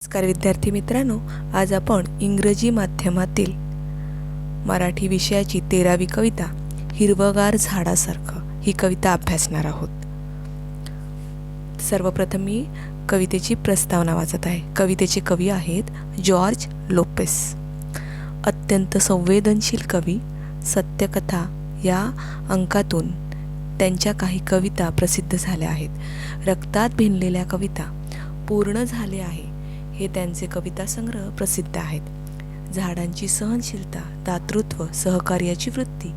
नमस्कार विद्यार्थी मित्रांनो, आज आपण इंग्रजी माध्यमातील मराठी विषयाची 13वी कविता हिरवगार झाडासारखं ही कविता अभ्यासणार आहोत. सर्वप्रथम मी कवितेची प्रस्तावना वाचत आहे. कवितेचे कवी आहेत जॉर्ज लोपेस. अत्यंत संवेदनशील कवी. सत्यकथा या अंकातून त्यांच्या काही कविता प्रसिद्ध झाल्या आहेत. रक्तात भिनलेल्या कविता, पूर्ण झाले आहे हे त्यांचे कविता संग्रह प्रसिद्ध आहेत. झाडांची सहनशीलता, दातृत्व, सहकार्याची वृत्ती,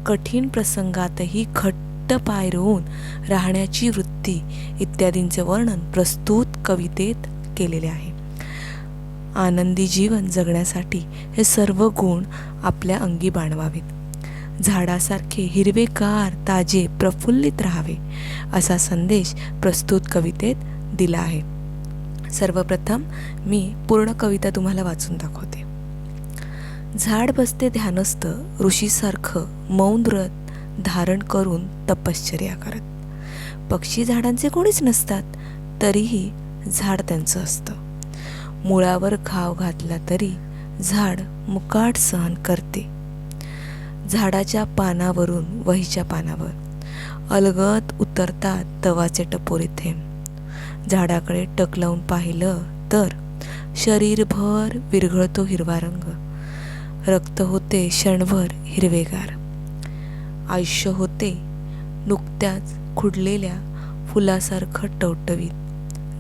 कठीण प्रसंगातही घट्ट पाय रोवून राहण्याची वृत्ती इत्यादींचे वर्णन प्रस्तुत कवितेत केलेले आहे. आनंदी जीवन जगण्यासाठी हे सर्व गुण आपल्या अंगी बाणवावेत. झाडासारखे हिरवेगार, ताजे, प्रफुल्लित राहावे असा संदेश प्रस्तुत कवितेत दिला आहे. सर्वप्रथम मी पूर्ण कविता तुम्हाला वाचून दाखवते. झाड बसते ध्यानस्थ ऋषीसारखं मौन व्रत धारण करून तपश्चर्या करत. पक्षी झाडांचे कोणीच नसतात, तरीही झाड त्यांचं असतं. मुळावर घाव घातला तरी झाड मुकाट सहन करते. झाडाच्या पानावरून वहीच्या पानावर अलगद उतरतात तवाचे टपोरे थेंब. झाडाकडे टक लावून पाहिलं तर शरीरभर विरघळतो हिरवा रंग. रक्त होते क्षणभर हिरवेगार. आयुष्य होते नुकत्याच खुडलेल्या फुलासारखं टवटवीत.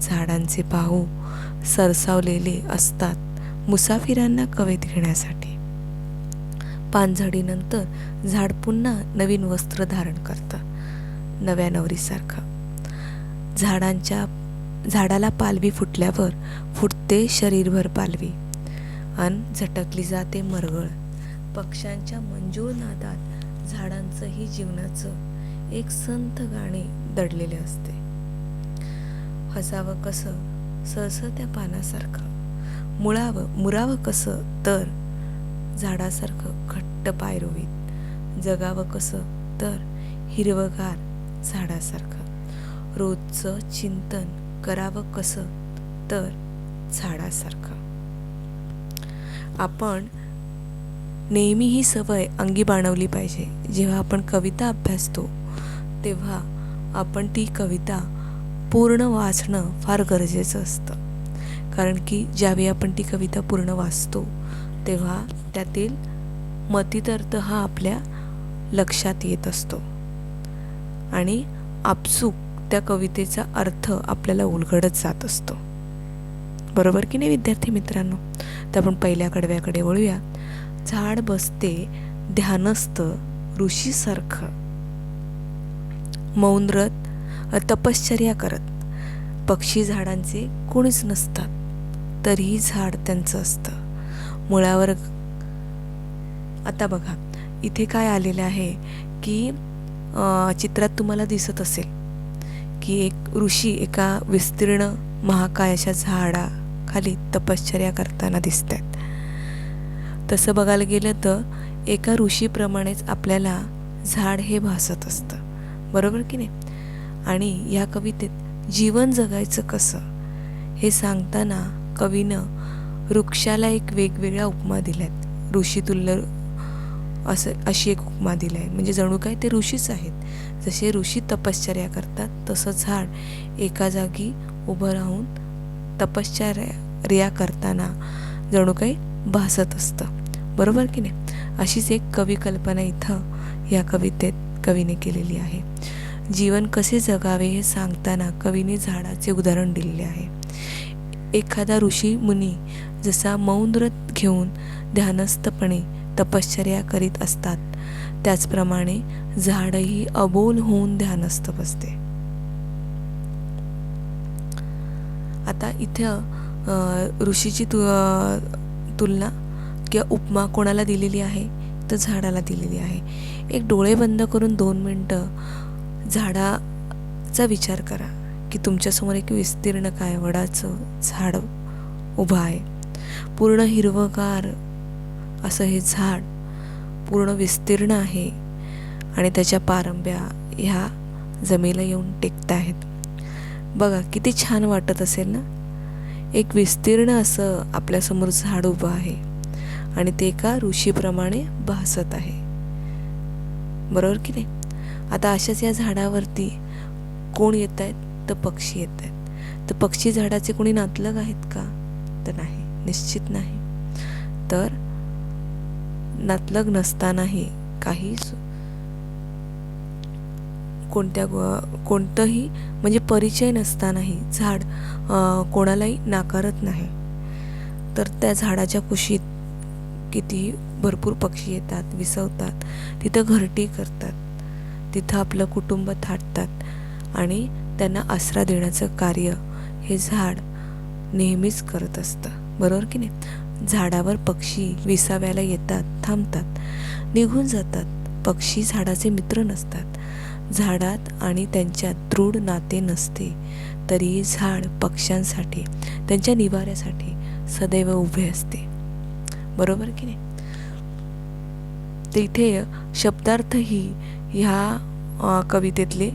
झाडांचे बाहू सरसावलेले असतात मुसाफिरांना कवेत घेण्यासाठी. पानझडीनंतर झाड पुन्हा नवीन वस्त्र धारण करतं, नव्या नवरीसारखं. झाडाला पालवी फुटल्यावर फुटते शरीरभर पालवी अन झटकली जाते मरगळ. पक्ष्यांच्या मंजूळ नादात झाडांचंही जीवनाचं एक संथ गाणे दडलेले असते. हसावं कसं सळसळत्या पानासारखं, मुरावं कसं तर झाडासारखं घट्ट पाय रोवीत. जगावं कसं तर हिरवगार झाडासारखं. रोजचं चिंतन करावं कसं तर झाडासारखं. आपण नेहमी ही सवय अंगी बाणवली पाहिजे. जेव्हा आपण कविता अभ्यासतो तेव्हा आपण ती कविता पूर्ण वाचणं फार गरजेचं असतं. कारण की ज्यावेळी आपण ती कविता पूर्ण वाचतो तेव्हा त्यातील मतितार्थ हा आपल्या लक्षात येत असतो आणि आपसूक त्या कवितेचा अर्थ आपल्याला उलगडत जात असतो. बरोबर की नाही विद्यार्थी मित्रांनो? तर आपण पहिल्या कडव्याकडे वळूया. झाड बसते ध्यानस्थ ऋषीसारखं मौन व्रत तपश्चर्या करत. पक्षी झाडांचे कोणीच नसतात, तरीही झाड त्यांचं असतं. मुळावर आता बघा इथे काय आलेलं आहे की चित्रात तुम्हाला दिसत असेल की एक ऋषी एका विस्तीर्ण महाकायाच्या झाडाखाली तपश्चर्या करताना दिसत आहेत. तसं बघायला गेलं तर एका ऋषीप्रमाणेच आपल्याला झाड हे भासत असतं. बरोबर की नाही? आणि या कवितेत जीवन जगायचं कसं हे सांगताना कवीनं वृक्षाला एक वेगवेगळ्या उपमा दिल्यात. ऋषीतुल्य अशी एक उपमा दिली आहे. म्हणजे जणू काय ते ऋषीच आहेत. जसे ऋषी तपश्चर्या करतात तसं झाड एका जागी उभं राहून तपश्चर्या करताना जणू काही भासत असतं. बरोबर की नाही? अशीच एक कवी कल्पना इथं या कवितेत कवीने केलेली आहे. जीवन कसे जगावे हे सांगताना कवीने झाडाचे उदाहरण दिलेले आहे. एखादा ऋषी मुनी जसा मौन व्रत घेऊन ध्यानस्थपणे तपश्चर्या करीत असतात त्याचप्रमाणे झाडही अबोल होऊन ध्यानस्थ बसते. आता इथं ऋषीची तुलना किंवा उपमा कोणाला दिलेली आहे तर झाडाला दिलेली आहे. एक डोळे बंद करून 2 मिनटं झाडाचा विचार करा की तुमच्यासमोर एक विस्तीर्ण काय वडाचं झाड उभं आहे. पूर्ण हिरवगार असं हे झाड पूर्ण विस्तीर्ण आहे आणि त्याच्या पारंब्या ह्या जमिनीला येऊन टेकत आहेत. बघा किती छान वाटत असेल ना. एक विस्तीर्ण असं आपल्यासमोर झाड उभं आहे आणि ते एका ऋषीप्रमाणे भासत आहे, बरोबर की नाही. आता अशाच या झाडावरती कोण येत आहेत तर पक्षी येत आहेत. तर पक्षी झाडाचे कोणी नातलग आहेत का तर नाही, निश्चित नाही. तर नातलग नसतानाही काही कोणतंही म्हणजे परिचय नसतानाही झाड कोणालाही नाकारत नाही. तर त्या झाडाच्या कुशीत किती भरपूर पक्षी येतात, विसवतात, तिथं घरटी करतात, तिथं आपलं कुटुंब थाटतात आणि त्यांना आसरा देण्याचं कार्य हे झाड नेहमीच करत असतं, बरोबर की नाही. झाडावर पक्षी विसाव्याला येतात, थांबतात, निघून जातात. पक्षी झाडाचे मित्र नसतात. झाडात आणि त्यांच्यात दृढ नाते नसते तरी झाड पक्ष्यांसाठी, त्यांच्या निवाऱ्यासाठी सदैव उभे असते, बरोबर की नाही. ते इथे शब्दार्थही ह्या कवितेतले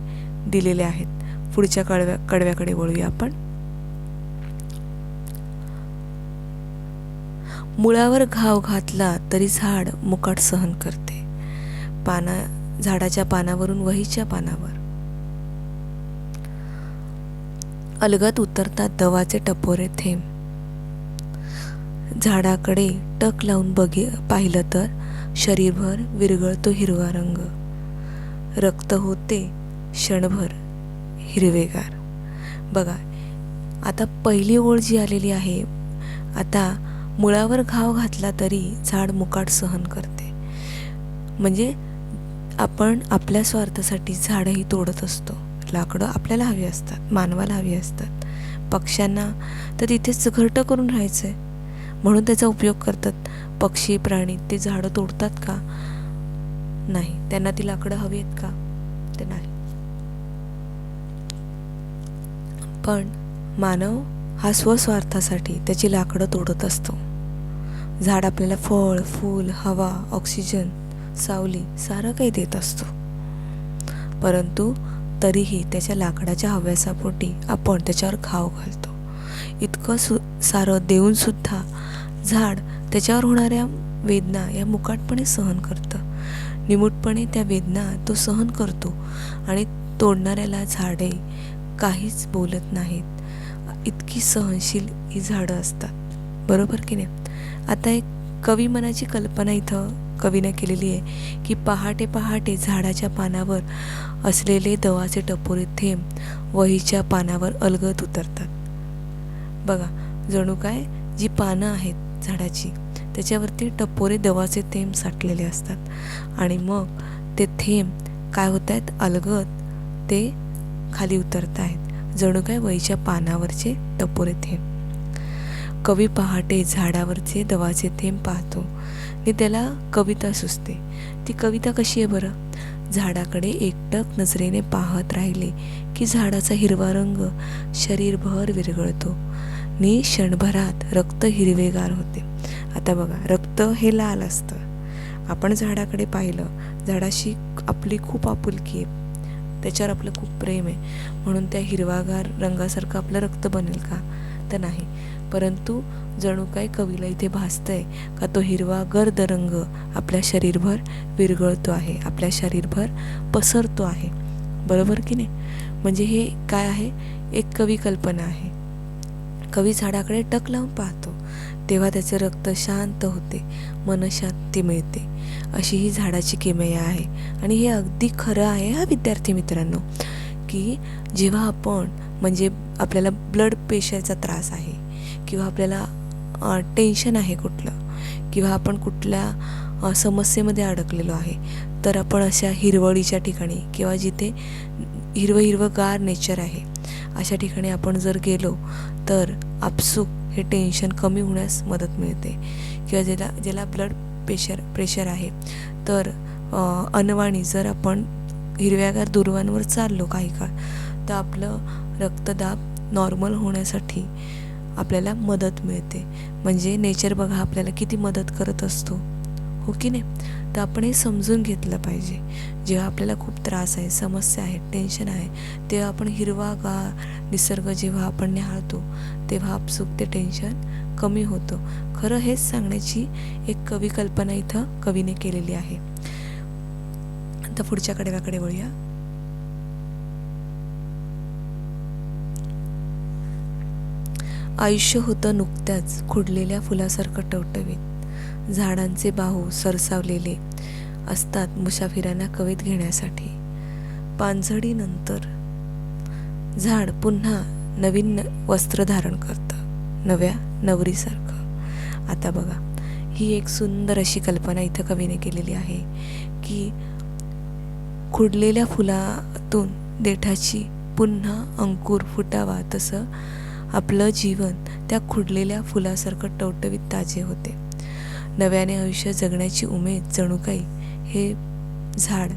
दिलेले आहेत. पुढच्या कडव्याकडे वळूया आपण. मुळावर घाव घातला तरी झाड मुकाट सहन करते. झाडाच्या पानावरून वहीच्या पानावर अलगद उतरतात दवाचे टपोरे थेंब. झाडाकडे टक लावून पाहिलं तर शरीरभर विरघळतो हिरवा रंग. रक्त होते क्षणभर हिरवेगार. बघा, आता पहिली ओळ जी आलेली आहे, आता मुळावर घाव घातला तरी झाड मुकाट सहन करते. म्हणजे आपण आपल्या स्वार्थासाठी झाडही तोडत असतो. लाकडं आपल्याला हवी असतात, मानवाला हवी असतात, पक्ष्यांना तर तिथेच घरटं करून राहायचं आहे म्हणून त्याचा उपयोग करतात. पक्षी प्राणी ते झाडं तोडतात का? नाही. त्यांना ती लाकडं हवी आहेत का? ते नाही. पण मानव हा स्वस्वार्थासाठी त्याची लाकडं तोडत असतो. झाड आपल्याला फळ, फूल, हवा, ऑक्सिजन, सावली सारं काही देत असतो, परंतु तरीही त्याच्या लाकडाच्या हव्यासापोटी आपण त्याच्यावर घाव घालतो. इतकं सारं देऊन सुद्धा झाड त्याच्यावर होणाऱ्या वेदना या मुकाटपणे सहन करतं. निमूटपणे त्या वेदना तो सहन करतो आणि तोडणाऱ्याला झाडे काहीच बोलत नाहीत. इतकी सहनशील ही झाडं असतात, बरोबर की नाही. आता एक कवी मनाची कल्पना इथं कवीने केलेली आहे की पहाटे पहाटे झाडाच्या पानावर असलेले दवाचे टपोरे थेंब वहीच्या पानावर अलगद उतरतात. बघा, जणू काय जी पानं आहेत झाडाची त्याच्यावरती टपोरे दवाचे थेंब साठलेले असतात आणि मग ते थेंब काय होत आहेत, अलगद ते खाली उतरत आहेत, जणू काय वहीच्या पानावरचे टपोरे थेंब. कवी पहाटे झाडावरचे दवाचे थेंब पाहतो आणि त्याला कविता सुचते. ती कविता कशी आहे बरं? झाडाकडे एकटक नजरेने पाहत राहिले की झाडाचा हिरवा रंग शरीरभर विरघळतो आणि क्षणभरात रक्त हिरवेगार होते. आता बघा, रक्त हे लाल असतं. आपण झाडाकडे पाहिलं, झाडाशी आपली खूप आपुलकी आहे, त्याच्यावर आपलं खूप प्रेम आहे म्हणून त्या हिरवागार रंगासारखं आपलं रक्त बनेल का? तर नाही. परंतु जणू काय कवीला इथे भासतंय का तो हिरवा गर्द रंग आपल्या शरीरभर विरघळतो आहे, आपल्या शरीरभर पसरतो आहे, बरोबर की नाही. म्हणजे हे काय आहे, एक कवी कल्पना आहे. कवी झाडाकडे टक लावून पाहतो तेव्हा त्याचे रक्त शांत होते, मनशांती मिळते. अशी ही झाडाची किमया आहे. आणि हे अगदी खरं आहे हा विद्यार्थी मित्रांनो, की जेव्हा आपण म्हणजे आपल्याला ब्लड प्रेशरचा त्रास आहे किंवा आपल्याला टेन्शन आहे कुठलं, किंवा आपण कुठल्या समस्येमध्ये अडकलेलो आहे, तर आपण अशा हिरवळीच्या ठिकाणी किंवा जिथे हिरवंगार नेचर आहे अशा ठिकाणी आपण जर गेलो तर आपसूक हे टेन्शन कमी होण्यास मदत मिळते. किंवा ज्याला ब्लड प्रेशर आहे तर अनवाणी जर आपण हिरव्यागार दुर्वांवर चाललो काही काळ तर आपलं रक्तदाब नॉर्मल होण्यासाठी आपल्याला मदत मिळते. म्हणजे नेचर बघा आपल्याला किती मदत करत असतो, हो की नाही. तर आपण हे समजून घेतलं पाहिजे. जेव्हा आपल्याला खूप त्रास आहे, समस्या आहे, टेन्शन आहे, तेव्हा आपण हिरवागार निसर्ग जेव्हा आपण निहाळतो तेव्हा आपसूक ते टेन्शन कमी होतं. खरं हेच सांगण्याची एक कवी कल्पना इथं कवीने केलेली आहे. आता पुढच्या कडव्याकडे वळूया. आयुष्य होतं नुकत्याच खुडलेल्या फुलासारखं टवटवीत. झाडांचे बाहू सरसावलेले असतात मुसाफिरांना कवेत घेण्यासाठी. पानझडीनंतर झाड पुन्हा नवीन वस्त्र धारण करतं, नव्या नवरीसारखं. आता बघा, ही एक सुंदर अशी कल्पना इथं कवीने केलेली आहे की खुडलेल्या फुलातून देठाची पुन्हा अंकुर फुटावा, तसं आपलं जीवन त्या खुडलेल्या फुलासारखं टवटवीत ताजे होते. नव्याने आयुष्य जगण्याची उमेद जणू काही हे झाड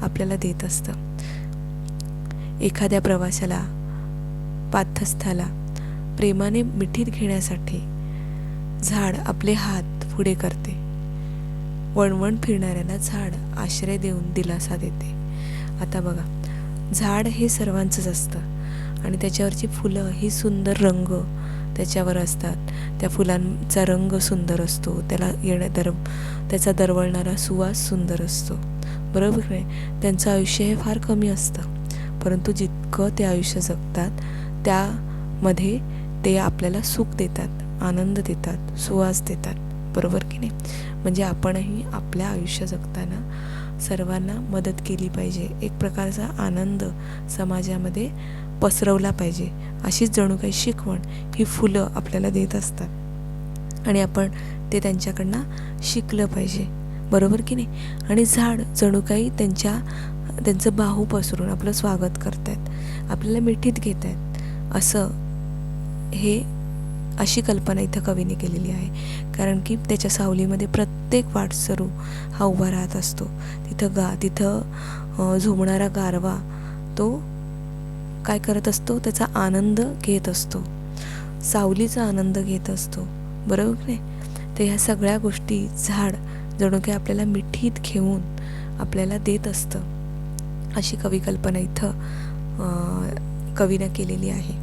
आपल्याला देत असतं. एखाद्या प्रवाशाला, पाथस्थाला प्रेमाने मिठीत घेण्यासाठी झाड आपले हात पुढे करते. वणवण फिरणाऱ्याला झाड आश्रय देऊन दिलासा देते. आता बघा, झाड हे सर्वांचंच असतं आणि त्याच्यावरची फुलं ही सुंदर रंग त्याच्यावर असतात. त्या फुलांचा रंग सुंदर असतो, त्याचा दरवळणारा सुवास सुंदर असतो, बरोबर नाही. त्यांचं आयुष्य हे फार कमी असतं, परंतु जितकं ते आयुष्य जगतात त्यामध्ये ते आपल्याला सुख देतात, आनंद देतात, सुवास देतात, बरोबर की नाही. म्हणजे आपणही आपल्या आयुष्य जगताना सर्वांना मदत केली पाहिजे, एक प्रकारचा आनंद समाजामध्ये पसरवला पाहिजे, अशीच जणू काही शिकवण ही फुलं आपल्याला देत असतात आणि आपण ते त्यांच्याकडनं शिकलं पाहिजे, बरोबर की नाही. आणि झाड जणू काही त्यांचं बाहू पसरून आपलं स्वागत करत आहेत, आपल्याला मिठीत घेत आहेत, अशी कल्पना इथं कवीने केलेली आहे. कारण की त्याच्या सावलीमध्ये प्रत्येक वाटसरू हा उभा राहत असतो. तिथं झोमणारा गारवा तो काय करत असतो, त्याचा आनंद घेत असतो, सावलीचा आनंद घेत असतो, बरोबर नाही. तर ह्या सगळ्या गोष्टी झाड जणू काही आपल्याला मिठीत घेऊन आपल्याला देत असतं, अशी कल्पना इथं कवीनं केलेली आहे.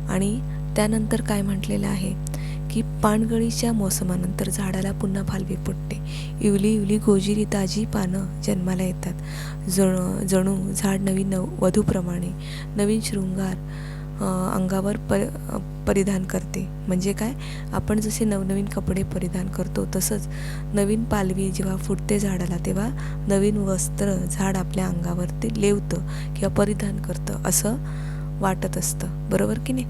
आणि त्यानंतर काय म्हटलेलं आहे की पानगळीच्या मोसमानंतर झाडाला पुन्हा फालवी फुटते. इवली इवली गोजिरी ताजी पानं जन्माला येतात. जणू झाड नवीन वधूप्रमाणे नवीन शृंगार अंगावर परिधान करते. म्हणजे काय, आपण जसे नवनवीन कपडे परिधान करतो तसंच नवीन पालवी जेव्हा फुटते झाडाला, तेव्हा नवीन वस्त्र झाड आपल्या अंगावरती लेवतं किंवा परिधान करतं असं वाटत असतं, बरोबर की नाही.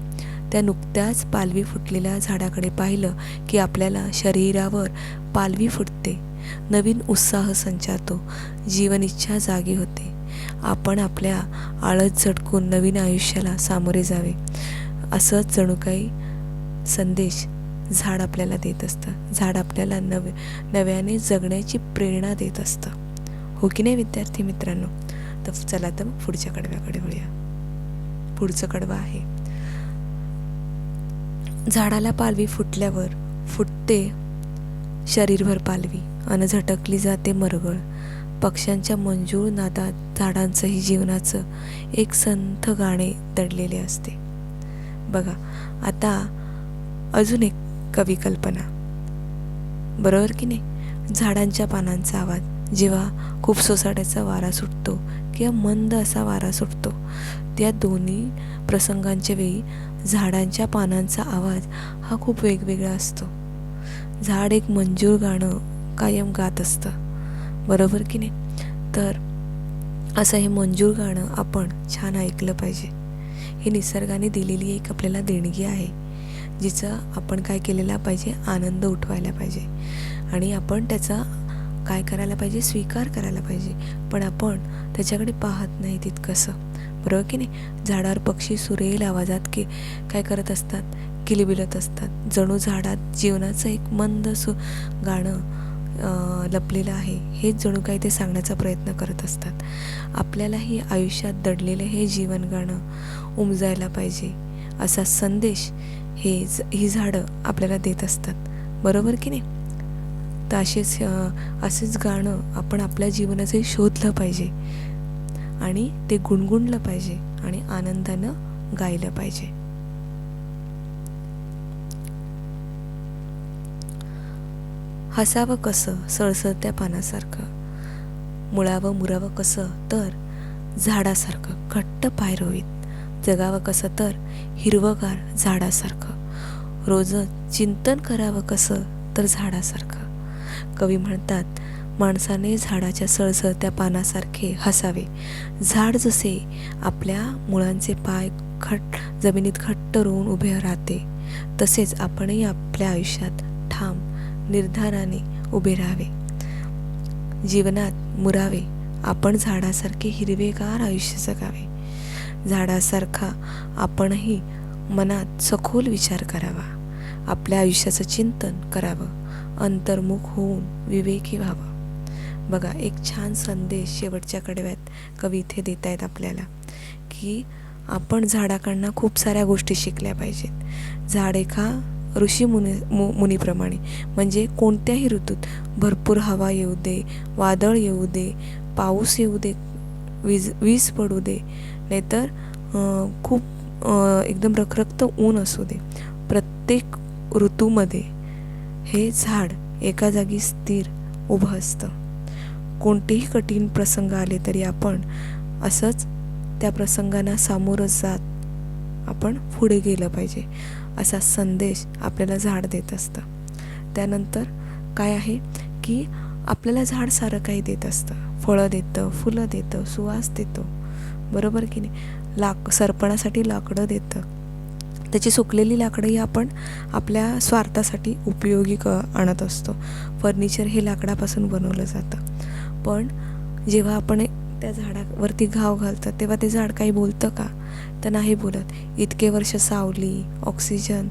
त्या नुकत्याच पालवी फुटलेल्या झाडाकडे पाहिलं की आपल्याला शरीरावर पालवी फुटते, नवीन उत्साह संचारतो, जीवन इच्छा जागी होते. आपण आपल्या आळस झटकून नवीन आयुष्याला सामोरे जावे, असंच जणू काही संदेश झाड आपल्याला देत असतं. झाड आपल्याला नव्याने जगण्याची प्रेरणा देत असतं, हो की नाही विद्यार्थी मित्रांनो. तर चला तर पुढच्या कडव्याकडे वळूया. पुढचं कडवं आहे, झाडाला पालवी फुटल्यावर फुटते शरीरभर पालवी अन झटकली जाते मरगळ. पक्ष्यांच्या मंजूळ नादात झाडांचंही जीवनाचं एक संथ गाणे दडलेले असते. बघा, आता अजून एक कवी कल्पना, बरोबर की नाही. झाडांच्या पानांचा आवाज जेव्हा खूप सोसाट्याचा वारा सुटतो किंवा मंद असा वारा सुटतो, त्या दोन्ही प्रसंगांच्या वेळी झाडांच्या पानांचा आवाज हा खूप वेगवेगळा असतो. झाड एक मंजूळ गाणं कायम गात असतं, बरोबर की नाही. तर असं हे मंजूळ गाणं आपण छान ऐकलं पाहिजे. ही निसर्गाने दिलेली एक आपल्याला देणगी आहे, जिचा आपण काय केलेला पाहिजे, आनंद उठवायला पाहिजे आणि आपण त्याचा काय करायला पाहिजे, स्वीकार करायला पाहिजे. पण आपण त्याच्याकडे पाहत नाही तितकंसं, बरोबर की नाही. झाडावर पक्षी सुरेल आवाजात काय करत असतात, किलबिलत असतात. जणू झाडात जीवनाचं एक मंद गाणं लपलेलं आहे, हेच जणू काही ते सांगण्याचा प्रयत्न करत असतात. आपल्यालाही आयुष्यात दडलेलं हे जीवन गाणं उमजायला पाहिजे, असा संदेश ही झाडं आपल्याला देत असतात, बरोबर की नाही. तर असेच गाणं आपण आपल्या जीवनाचंही शोधलं पाहिजे आणि ते गुणगुणलं पाहिजे आणि आनंदानं गायलं पाहिजे. हसावं कसं सळसळत्या पानासारखं, मुळावं मुरावं कसं तर झाडासारखं घट्ट पाय रोवीत, जगावं कसं तर हिरवगार झाडासारखं, रोजच चिंतन करावं कसं तर झाडासारखं. कवी म्हणतात, माणसाने झाडाच्या सळसळत्या पानासारखे हसावे. झाड जसे आपल्या मुळांचे पाय जमिनीत घट्ट रोवून उभे राहते, तसेच आपणही आपल्या आयुष्यात ठाम निर्धाराने उभे राहावे. जीवनात मुरावे, आपण झाडासारखे हिरवेगार आयुष्य जगावे. झाडासारखा आपणही मनात सखोल विचार करावा, आपल्या आयुष्याचं चिंतन करावं, अंतर्मुख होऊन विवेकी व्हावं. बघा, एक छान संदेश शेवटच्या कडव्यात कवी इथे देत आहेत आपल्याला, की आपण झाडाकडनं खूप साऱ्या गोष्टी शिकल्या पाहिजेत. झाड एका मुनीप्रमाणे, म्हणजे कोणत्याही ऋतूत भरपूर हवा येऊ दे, वादळ येऊ दे, पाऊस येऊ दे, वीज पडू दे, नाहीतर खूप एकदम रखरखतं ऊन असू दे, प्रत्येक ऋतूमध्ये हे झाड एका जागी स्थिर उभं असतं. कोणतेही कठीण प्रसंग आले तरी आपण असंच त्या प्रसंगांना सामोरं जात आपण पुढे गेलं पाहिजे, असा संदेश आपल्याला झाड देत असतं. त्यानंतर काय आहे की आपल्याला झाड सारं काही देत असतं, फळं देतं, फुलं देतं, सुवास देतं, बरोबर की नाही. सरपणासाठी लाकडं देतं, त्याची सुकलेली लाकडंही आपण आपल्या स्वार्थासाठी उपयोगी आणत असतो. फर्निचर हे लाकडापासून बनवलं जातं, पण जेव्हा आपण त्या झाडावरती घाव घालतात तेव्हा ते झाड काही बोलतं का? तर नाही बोलत. इतके वर्ष सावली, ऑक्सिजन,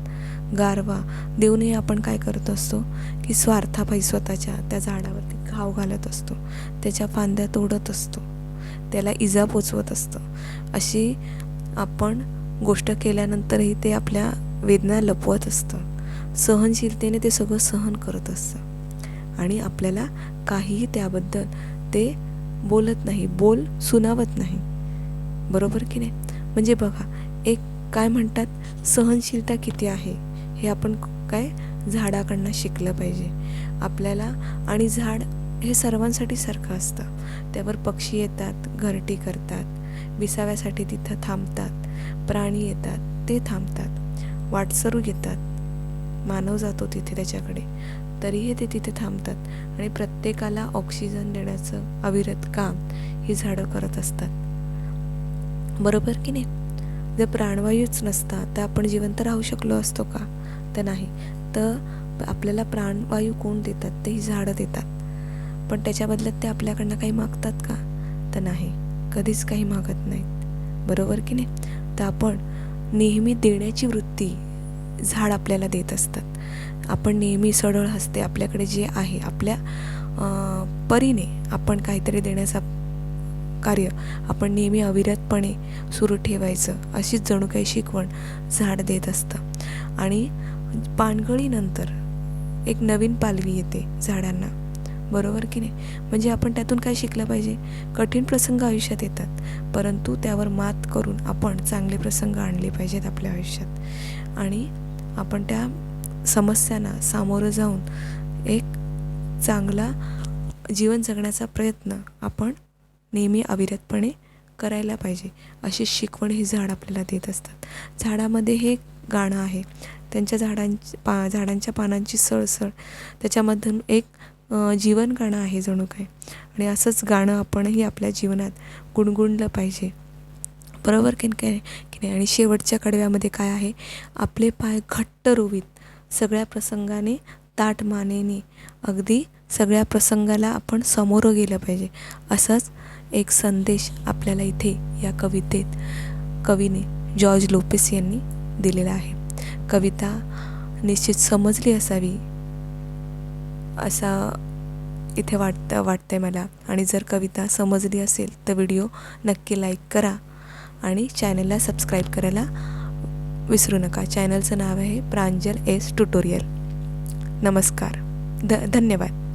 गारवा देऊनही आपण काय करत असतो की स्वार्थापायी स्वतःच्या त्या झाडावरती घाव घालत असतो, त्याच्या फांद्या तोडत असतो, त्याला इजा पोचवत असतो. अशी आपण गोष्ट केल्यानंतरही ते आपल्या वेदना लपवत असतं, सहनशीलतेने ते सगळं सहन करत असतं आणि आपल्याला काहीही त्याबद्दल ते बोलत नाही, बोल सुनावत नाही, बरोबर की नाही. म्हणजे बघा, एक काय म्हणतात, सहनशीलता किती आहे हे आपण काय झाडाकडनं शिकलं पाहिजे आपल्याला. आणि झाड हे सर्वांसाठी सारखं असतं, त्यावर पक्षी येतात, घरटी करतात, विसाव्यासाठी तिथं थांबतात, प्राणी येतात ते थांबतात, वाटसरू येतात, मानव जातो तिथे त्याच्याकडे, तरीही ते तिथे थांबतात आणि प्रत्येकाला ऑक्सिजन देण्याचं अविरत काम ही झाडं करत असतात, बरोबर की नाही. जर प्राणवायूच नसता तर आपण जिवंत राहू शकलो असतो का? तर नाही. तर आपल्याला प्राणवायू कोण देतात? ते ही झाडं देतात, पण त्याच्या बदल्यात ते आपल्याकडनं काही मागतात का? तर नाही, कधीच काही मागत नाहीत, बरोबर की नाही. तर आपण नेहमी देण्याची वृत्ती झाड आपल्याला देत असतात. आपण नेहमी सरळ हसते, आपल्याकडे जे आहे आपल्या परीने आपण काहीतरी देण्याचा कार्य आपण नेहमी अविरतपणे सुरू ठेवायचं, अशीच जणू काही शिकवण झाड देत असतं. आणि पानगळीनंतर एक नवीन पालवी येते झाडांना, बरोबर की नाही. म्हणजे आपण त्यातून काय शिकलं पाहिजे? कठीण प्रसंग आयुष्यात येतात, परंतु त्यावर मात करून आपण चांगले प्रसंग आणले पाहिजेत आपल्या आयुष्यात आणि आपण त्या समस्यांना सामोरं जाऊन एक चांगला जीवन जगण्याचा प्रयत्न आपण नेहमी अविरतपणे करायला पाहिजे, अशी शिकवण ही झाड आपल्याला देत असतात. झाडामध्ये हे गाणं आहे, त्यांच्या झाडांच्या पानांची सळसळ, त्याच्यामधून एक जीवन गाणं आहे जणू काय. आणि असंच गाणं आपणही आपल्या जीवनात गुणगुणलं पाहिजे, बरोबर की नाही. आणि शेवटच्या कडव्यामध्ये काय आहे? आपले पाय घट्ट रोवीत, सगळ्या प्रसंगाने ताठ मानेने, अगदी सगळ्या प्रसंगाला आपण समोरं गेलं पाहिजे, असाच एक संदेश आपल्याला इथे या कवितेत कवीने जॉर्ज लोपेस यांनी दिलेला आहे. कविता निश्चित समजली असावी असा इथे वाटतंय मला. आणि जर कविता समजली असेल तर व्हिडिओ नक्की लाईक करा आणि चॅनलला सबस्क्राईब करायला विसरू नका. चॅनलचं नाव आहे प्रांजल एस ट्युटोरियल. नमस्कार, धन्यवाद.